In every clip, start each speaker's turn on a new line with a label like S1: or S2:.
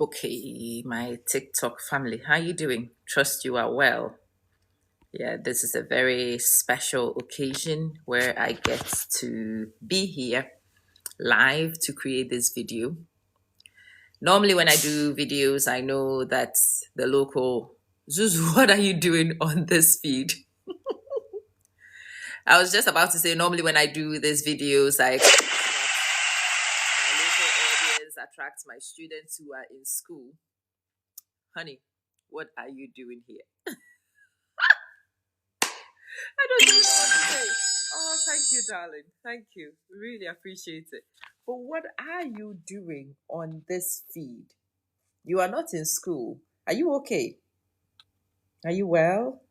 S1: Okay, my TikTok family, how you doing? Trust you are well. Yeah, this is a very special occasion where I get to be here live to create this video. Normally, when I do videos, I know that the local Zuzu, what are you doing on this feed? I was just about to say, normally when I do these videos, I expect my local audience attracts my students who are in school. Honey, what are you doing here? I don't even know what to say. Oh, thank you, darling. Thank you. Really appreciate it. But what are you doing on this feed? You are not in school. Are you okay? Are you well?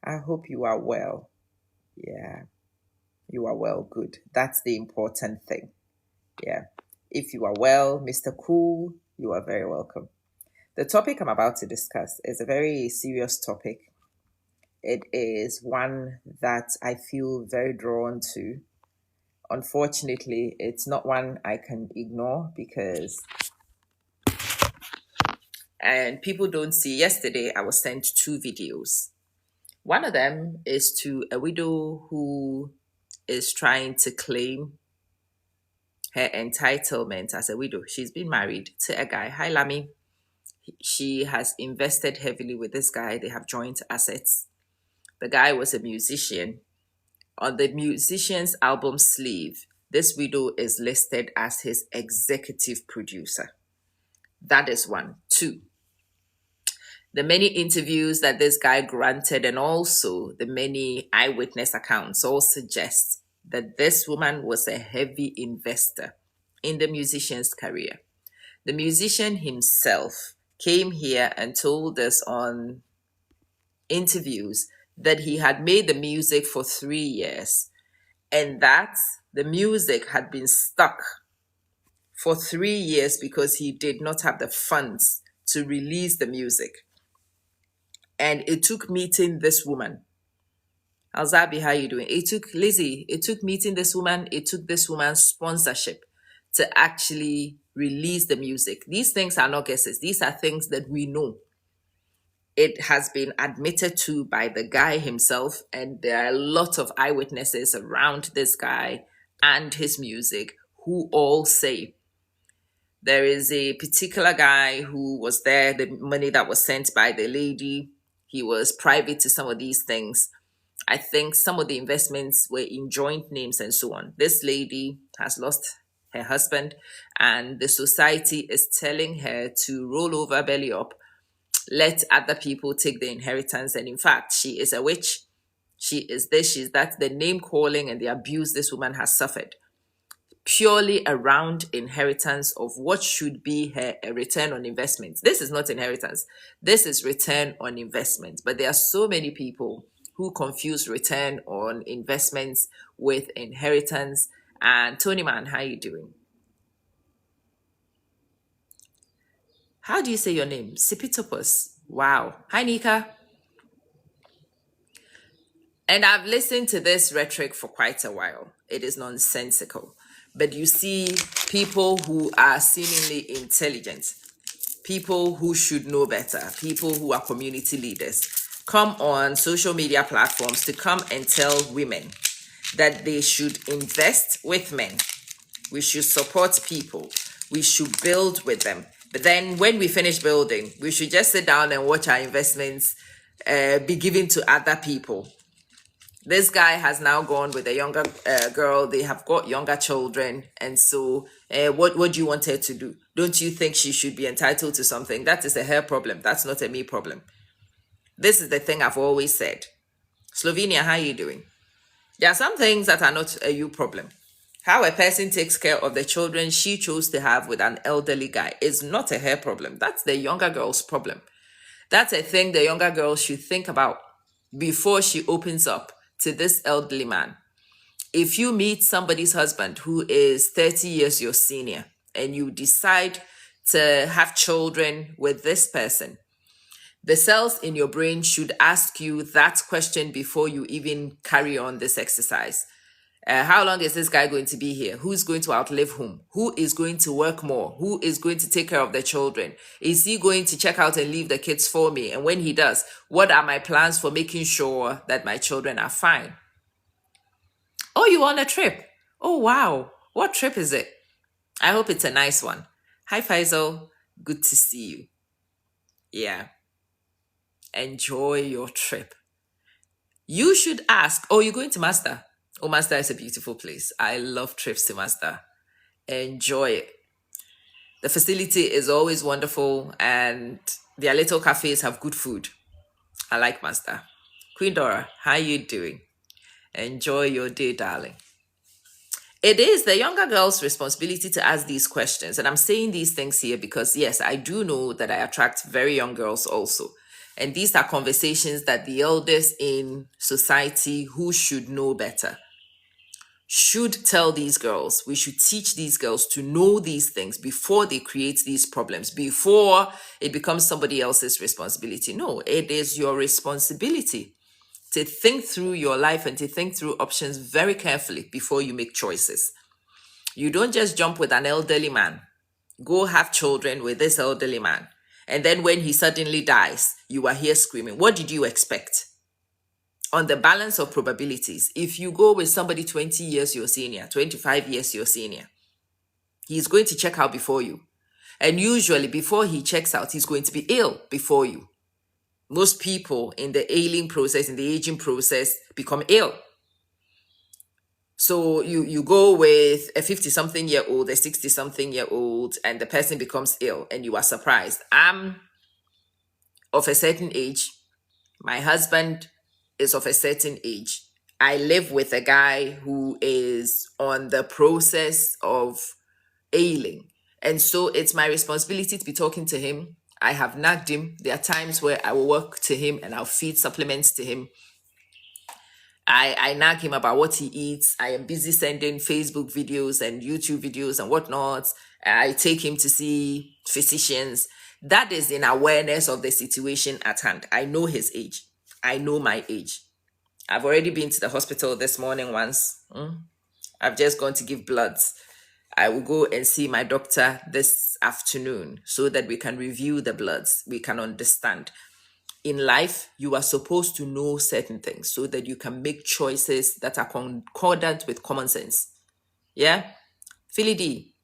S1: I hope you are well. Yeah, you are well. Good. That's the important thing. Yeah. If you are well, Mr. Cool, you are very welcome. The topic I'm about to discuss is a very serious topic. It is one that I feel very drawn to. Unfortunately, it's not one I can ignore because, and people don't see, yesterday I was sent two videos. One of them is to a widow who is trying to claim her entitlement as a widow. She's been married to a guy. Hi, Lami. She has invested heavily with this guy. They have joint assets. The guy was a musician. On the musician's album sleeve, this widow is listed as his executive producer. That is one. Two, the many interviews that this guy granted and also the many eyewitness accounts all suggest that this woman was a heavy investor in the musician's career. The musician himself came here and told us on interviews that he had made the music for 3 years and that the music had been stuck for 3 years because he did not have the funds to release the music. And it took meeting this woman. Alzabi, how you doing? It took Lizzie, it took meeting this woman, it took this woman's sponsorship to actually release the music. These things are not guesses. These are things that we know. It has been admitted to by the guy himself, and there are a lot of eyewitnesses around this guy and his music who all say there is a particular guy who was there, the money that was sent by the lady, he was private to some of these things. I think some of the investments were in joint names and so on. This lady has lost her husband, and the society is telling her to roll over belly up, let other people take the inheritance. And in fact, she is a witch. She is this, she's that. The name calling and the abuse this woman has suffered purely around inheritance of what should be her a return on investment. This is not inheritance. This is return on investment. But there are so many people who confuse return on investments with inheritance. And Tony Man, how you doing? How do you say your name? Sipitopus. Wow. Hi, Nika. And I've listened to this rhetoric for quite a while. It is nonsensical. But you see people who are seemingly intelligent, people who should know better, people who are community leaders, come on social media platforms to come and tell women that they should invest with men. We should support people. We should build with them. But then when we finish building, we should just sit down and watch our investments be given to other people. This guy has now gone with a younger girl. They have got younger children. And so what do you want her to do? Don't you think she should be entitled to something? That is a her problem. That's not a me problem. This is the thing I've always said. Slovenia, how are you doing? There are some things that are not a you problem. How a person takes care of the children she chose to have with an elderly guy is not a her problem. That's the younger girl's problem. That's a thing the younger girl should think about before she opens up to this elderly man. If you meet somebody's husband who is 30 years your senior and you decide to have children with this person, the cells in your brain should ask you that question before you even carry on this exercise. How long is this guy going to be here? Who's going to outlive whom? Who is going to work more? Who is going to take care of the children? Is he going to check out and leave the kids for me? And when he does, what are my plans for making sure that my children are fine? Oh, you on a trip? Oh, wow. What trip is it? I hope it's a nice one. Hi, Faisal. Good to see you. Yeah. Enjoy your trip. You should ask, oh, you're going to Mazda? Oh, Mazda is a beautiful place. I love trips to Mazda. Enjoy it. The facility is always wonderful and their little cafes have good food. I like Mazda. Queen Dora, how you doing? Enjoy your day, darling. It is the younger girl's responsibility to ask these questions. And I'm saying these things here because, yes, I do know that I attract very young girls also. And these are conversations that the elders in society who should know better should tell these girls. We should teach these girls to know these things before they create these problems, before it becomes somebody else's responsibility. No, it is your responsibility to think through your life and to think through options very carefully before you make choices. You don't just jump with an elderly man, go have children with this elderly man, and then when he suddenly dies, you are here screaming. What did you expect? On the balance of probabilities, if you go with somebody 20 years your senior, 25 years your senior, he's going to check out before you. And usually before he checks out, he's going to be ill before you. Most people in the ailing process, in the aging process, become ill. So you go with a 50-something-year-old, a 60-something-year-old, and the person becomes ill and you are surprised. I'm of a certain age. My husband is of a certain age. I live with a guy who is on the process of ailing. And so it's my responsibility to be talking to him. I have nagged him. There are times where I will work to him and I'll feed supplements to him. I nag him about what he eats. I am busy sending Facebook videos and YouTube videos and whatnot. I take him to see physicians. That is in awareness of the situation at hand. I know his age. I know my age. I've already been to the hospital this morning once. I've just gone to give bloods. I will go and see my doctor this afternoon so that we can review the bloods. We can understand. In life, you are supposed to know certain things so that you can make choices that are concordant with common sense. Yeah? Philly D,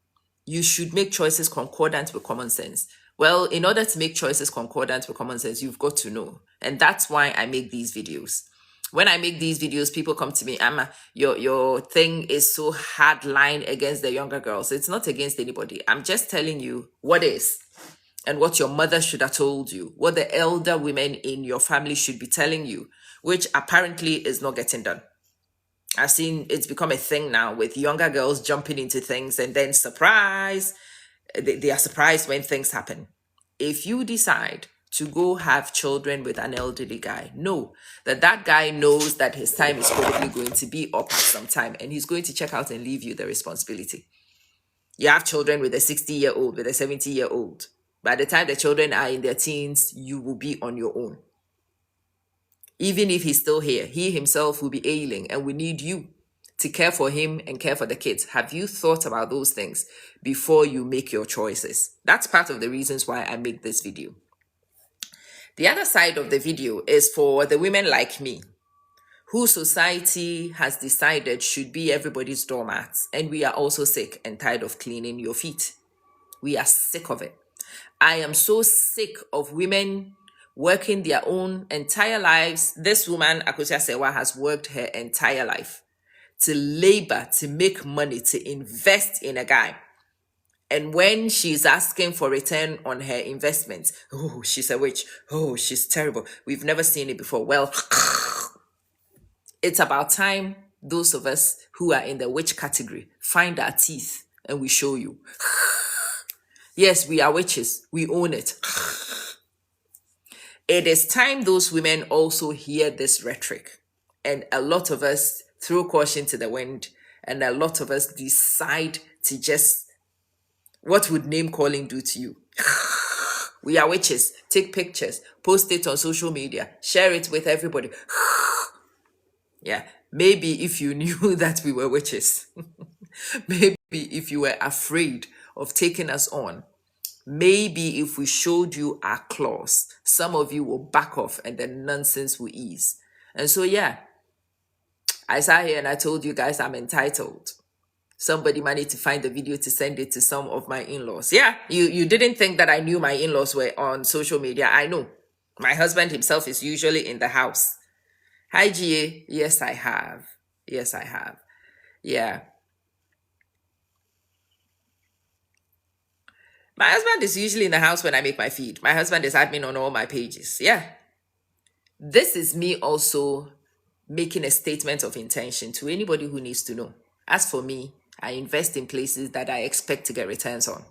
S1: you should make choices concordant with common sense. Well, in order to make choices concordant with common sense, you've got to know. And that's why I make these videos. When I make these videos, people come to me, Amma, your thing is so hard line against the younger girls. It's not against anybody. I'm just telling you what is and what your mother should have told you, what the elder women in your family should be telling you, which apparently is not getting done. I've seen it's become a thing now with younger girls jumping into things and then surprise, they are surprised when things happen. If you decide to go have children with an elderly guy, know that that guy knows that his time is probably going to be up at some time and he's going to check out and leave you the responsibility. You have children with a 60-year-old, with a 70-year-old. By the time the children are in their teens, you will be on your own. Even if he's still here, he himself will be ailing and we need you to care for him and care for the kids. Have you thought about those things before you make your choices? That's part of the reasons why I make this video. The other side of the video is for the women like me, who society has decided should be everybody's doormats. And we are also sick and tired of cleaning your feet. We are sick of it. I am so sick of women working their own entire lives. This woman, Akosia Sewa, has worked her entire life to labor, to make money, to invest in a guy. And when she's asking for return on her investments, oh, she's a witch. Oh, she's terrible. We've never seen it before. Well, it's about time those of us who are in the witch category find our teeth and we show you. Yes, we are witches. We own it. It is time those women also hear this rhetoric. And a lot of us throw caution to the wind. And a lot of us decide to just, what would name calling do to you? We are witches. Take pictures. Post it on social media. Share it with everybody. Yeah. Maybe if you knew that we were witches, maybe if you were afraid of taking us on, maybe if we showed you our claws, some of you will back off and the nonsense will ease. And so, yeah, I sat here and I told you guys I'm entitled. Somebody managed to find the video to send it to some of my in-laws. Yeah, you didn't think that I knew my in-laws were on social media. I know. My husband himself is usually in the house. Hi, GA. Yes, I have. Yes, I have. Yeah. My husband is usually in the house when I make my feed. My husband is admin on all my pages. Yeah. This is me also making a statement of intention to anybody who needs to know. As for me, I invest in places that I expect to get returns on.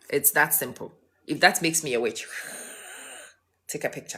S1: It's that simple. If that makes me a witch, take a picture.